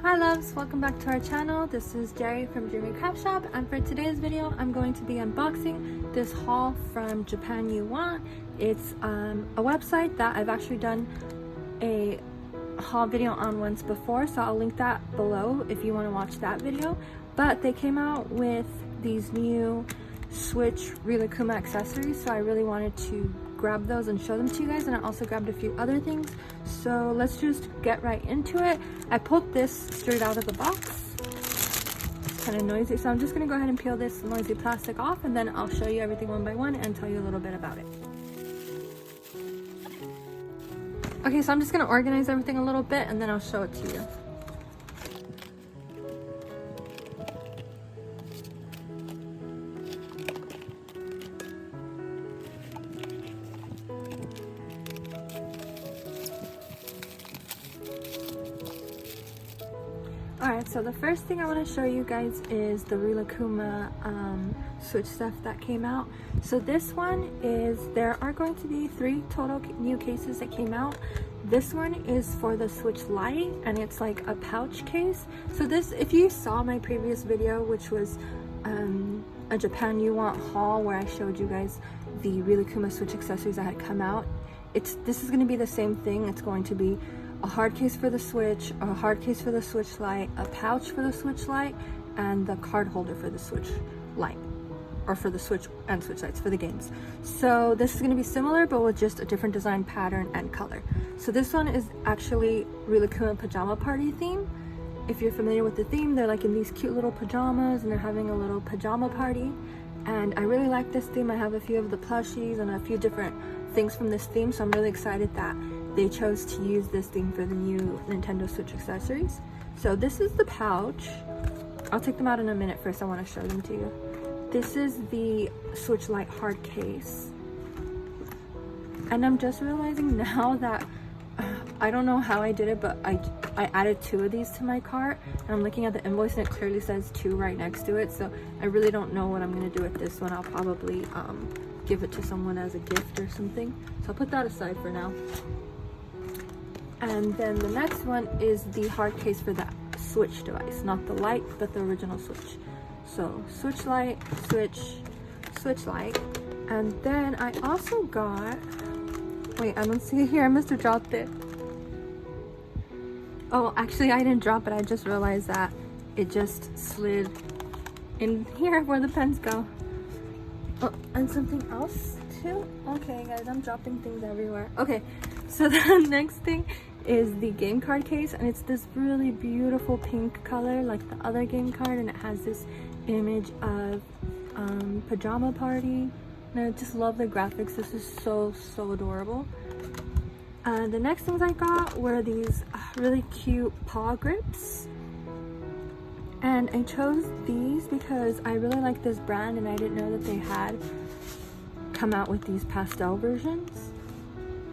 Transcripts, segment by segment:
Hi loves, welcome back to our channel. This is Jerry from Dreamy Craft Shop, and for today's video I'm going to be unboxing this haul from JapanYouWant. It's a website that I've actually done a haul video on once before, so I'll link that below if you want to watch that video. But they came out with these new Switch Rilakuma accessories, so I really wanted to grab those and show them to you guys, and I also grabbed a few other things. So let's just get right into it. I pulled this straight out of the box. It's kind of noisy, so I'm just gonna go ahead and peel this noisy plastic off, and then I'll show you everything one by one and tell you a little bit about it. Okay, so I'm just gonna organize everything a little bit and then I'll show it to you. Alright, so the first thing I want to show you guys is the Rilakuma Switch stuff that came out. So this one is, there are going to be 3 total new cases that came out. This one is for the Switch Lite, and it's like a pouch case. So this, if you saw my previous video, which was a JapanYouWant haul where I showed you guys the Rilakuma Switch accessories that had come out, this is going to be the same thing. It's going to be a hard case for the Switch, a hard case for the Switch Lite, a pouch for the Switch Lite, and the card holder for the Switch Lite, or for the Switch and Switch Lites for the games. So this is going to be similar, but with just a different design pattern and color. So this one is actually Rilakuma Pajama Party theme. If you're familiar with the theme, they're like in these cute little pajamas and they're having a little pajama party. And I really like this theme. I have a few of the plushies and a few different things from this theme, so I'm really excited that they chose to use this theme for the new Nintendo Switch accessories. So this is the pouch. I'll take them out in a minute. First I want to show them to you. This is the Switch Lite hard case. And I'm just realizing now that I don't know how I did it, but I added 2 of these to my cart, and I'm looking at the invoice and it clearly says 2 right next to it. So I really don't know what I'm going to do with this one. I'll probably give it to someone as a gift or something. So I'll put that aside for now. And then the next one is the hard case for the Switch device, not the Lite, but the original Switch. So Switch Lite, Switch Lite. And then I also got, wait, I don't see it here, I must have dropped it. Oh, actually I didn't drop it, I just realized that it just slid in here where the pens go. Oh, and something else too? Okay guys, I'm dropping things everywhere. Okay, so the next thing is the game card case, and it's this really beautiful pink color like the other game card, and it has this image of pajama party, and I just love the graphics. This is so adorable. The next things I got were these really cute paw grips, and I chose these because I really like this brand and I didn't know that they had come out with these pastel versions.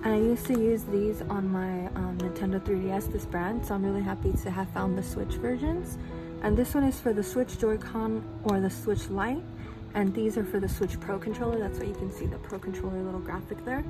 And I used to use these on my Nintendo 3DS, this brand, so I'm really happy to have found the Switch versions. And this one is for the Switch Joy-Con or the Switch Lite, and these are for the Switch Pro controller. That's what you can see, the Pro controller little graphic there.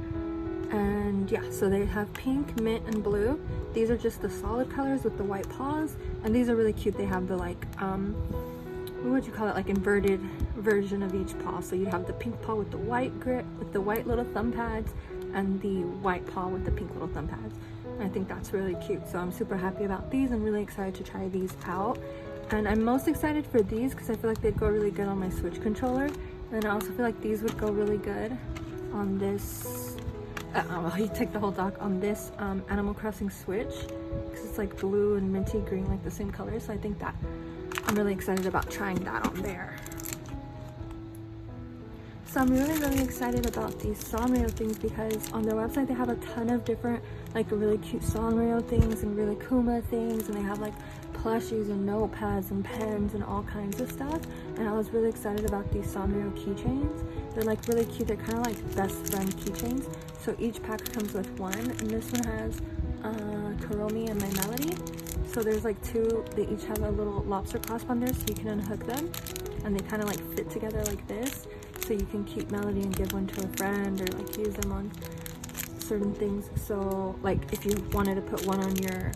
And yeah, so they have pink, mint, and blue. These are just the solid colors with the white paws, and these are really cute. They have the like, what would you call it, like inverted version of each paw. So you'd have the pink paw with the white grip, with the white little thumb pads, and the white paw with the pink little thumb pads. And I think that's really cute, so I'm super happy about these. I'm really excited to try these out, and I'm most excited for these because I feel like they'd go really good on my Switch controller, and I also feel like these would go really good on this you take the whole dock on this Animal Crossing Switch, because it's like blue and minty green, like the same color. So I think that I'm really excited about trying that on there. So I'm really excited about these Sanrio things because on their website they have a ton of different like really cute Sanrio things and Rilakuma things, and they have like plushies and notepads and pens and all kinds of stuff. And I was really excited about these Sanrio keychains. They're like really cute. They're kind of like best friend keychains. So each pack comes with one, and this one has Kuromi and My Melody. So there's like 2, they each have a little lobster clasp on there, so you can unhook them, and they kind of like fit together like this. So you can keep Melody and give one to a friend, or like use them on certain things. So like if you wanted to put one on your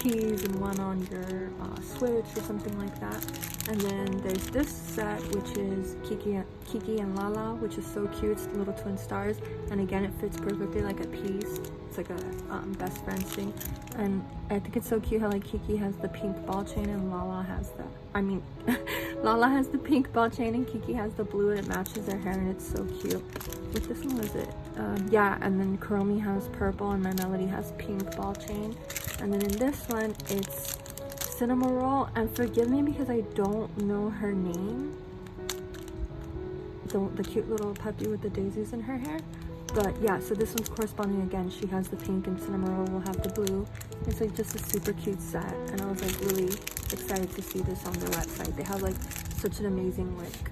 keys and one on your Switch or something like that. And then there's this set, which is Kiki and Lala, which is so cute. It's little twin stars, and again, it fits perfectly like a piece. It's like a best friends thing, and I think it's so cute how like Kiki has the pink ball chain and Lala has the, Lala has the pink ball chain and Kiki has the blue, and it matches their hair, and it's so cute. With this one, was it? Yeah, and then Kuromi has purple and my Melody has pink ball chain. And then in this one, it's Cinema Roll, and forgive me because I don't know her name. The cute little puppy with the daisies in her hair. But yeah, so this one's corresponding again. She has the pink and Cinema Roll will have the blue. It's like just a super cute set, and I was like really excited to see this on their website. They have like such an amazing like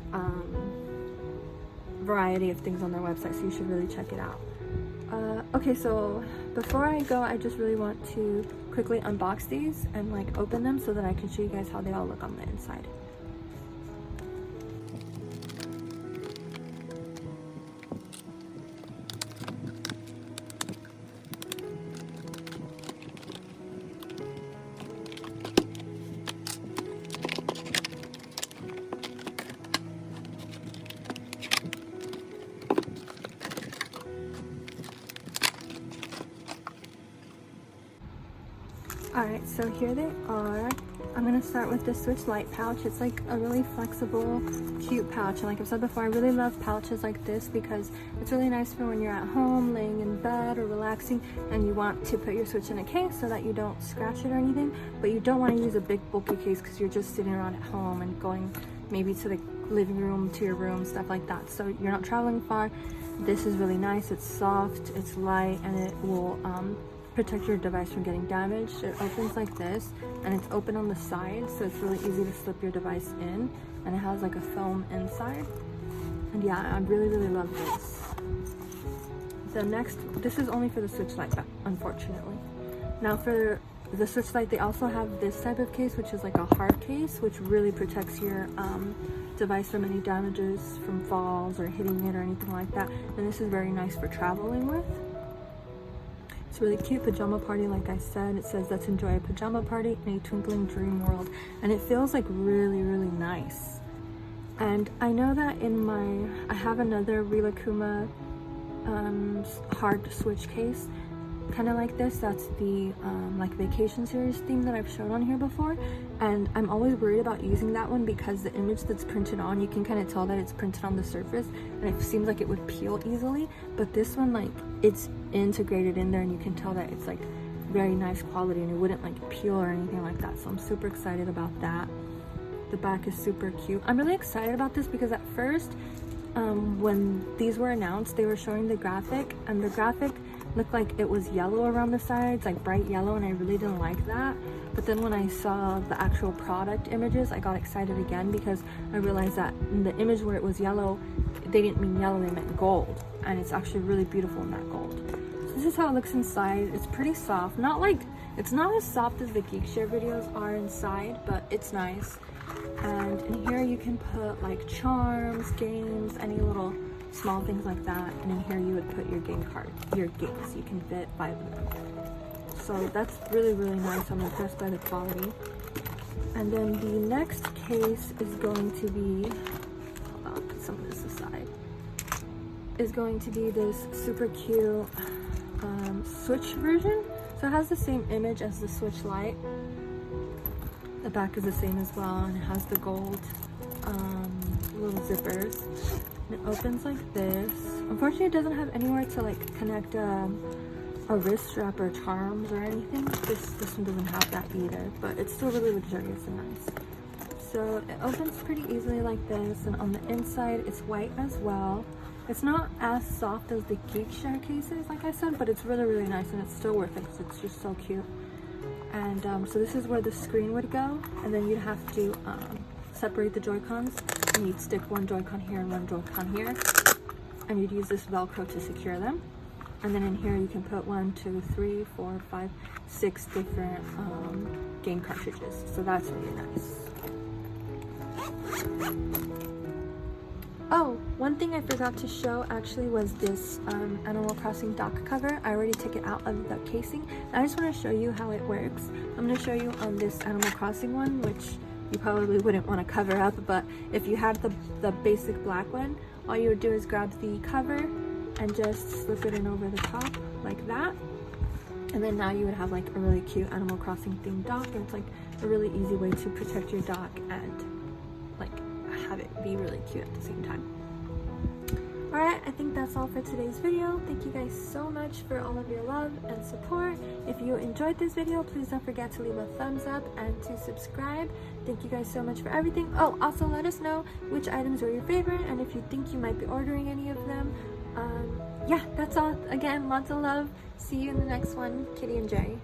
variety of things on their website, so you should really check it out. Okay, so before I go, I just really want to quickly unbox these and like open them so that I can show you guys how they all look on the inside. Alright, so here they are. I'm gonna start with the Switch Lite pouch. It's like a really flexible, cute pouch. And like I've said before, I really love pouches like this because it's really nice for when you're at home, laying in bed or relaxing, and you want to put your Switch in a case so that you don't scratch it or anything, but you don't want to use a big bulky case because you're just sitting around at home and going maybe to the living room, to your room, stuff like that. So you're not traveling far. This is really nice. It's soft, it's light, and it will protect your device from getting damaged. It opens like this, and it's open on the side, so it's really easy to slip your device in, and it has like a foam inside. And yeah, I really love this. This is only for the Switch Lite, unfortunately. Now for the Switch Lite, they also have this type of case, which is like a hard case, which really protects your device from any damages from falls or hitting it or anything like that. And this is very nice for traveling with. It's a really cute pajama party, like I said. It says, let's enjoy a pajama party in a twinkling dream world. And it feels like really nice. And I know that I have another Rilakkuma hard Switch case, kind of like this. That's the like vacation series theme that I've shown on here before. And I'm always worried about using that one because the image that's printed on, you can kind of tell that it's printed on the surface, and it seems like it would peel easily. But this one, like, it's integrated in there, and you can tell that it's like very nice quality, and it wouldn't like peel or anything like that. So I'm super excited about that. The back is super cute. I'm really excited about this because at first, when these were announced, they were showing the graphic, and the graphic looked like it was yellow around the sides, like bright yellow, and I really didn't like that. But then when I saw the actual product images, I got excited again because I realized that in the image where it was yellow, they didn't mean yellow, they meant gold, and it's actually really beautiful in that gold. So this is how it looks inside. It's pretty soft, it's not as soft as the Geek Share videos are inside, but it's nice. And in here you can put like charms, games, any little small things like that. And in here you would put your game card, your games. You can fit 5 of them. So that's really nice. I'm impressed by the quality. And then the next case is going to be, I'll put some of this aside, is going to be this super cute Switch version. So it has the same image as the Switch Lite. The back is the same as well, and it has the gold little zippers. And it opens like this. Unfortunately, it doesn't have anywhere to like connect a wrist strap or charms or anything. This one doesn't have that either, but it's still really luxurious and nice. So it opens pretty easily like this, and on the inside it's white as well. It's not as soft as the Geek Share cases, like I said, but it's really nice, and it's still worth it because it's just so cute. And so this is where the screen would go, and then you'd have to separate the Joy-Cons, and you'd stick one Joy-Con here and one Joy-Con here, and you'd use this Velcro to secure them. And then in here you can put 1, 2, 3, 4, 5, 6 different game cartridges. So that's really nice. Oh, one thing I forgot to show actually was this Animal Crossing dock cover. I already took it out of the casing. I just want to show you how it works. I'm going to show you on this Animal Crossing one, which you probably wouldn't want to cover up, but if you had the basic black one, all you would do is grab the cover and just slip it in over the top like that. And then now you would have like a really cute Animal Crossing themed dock, and it's like a really easy way to protect your dock and like have it be really cute at the same time. Alright, I think that's all for today's video. Thank you guys so much for all of your love and support. If you enjoyed this video, please don't forget to leave a thumbs up and to subscribe. Thank you guys so much for everything. Oh, also let us know which items were your favorite and if you think you might be ordering any of them. Yeah, that's all. Again, lots of love. See you in the next one. Kitty and Jay.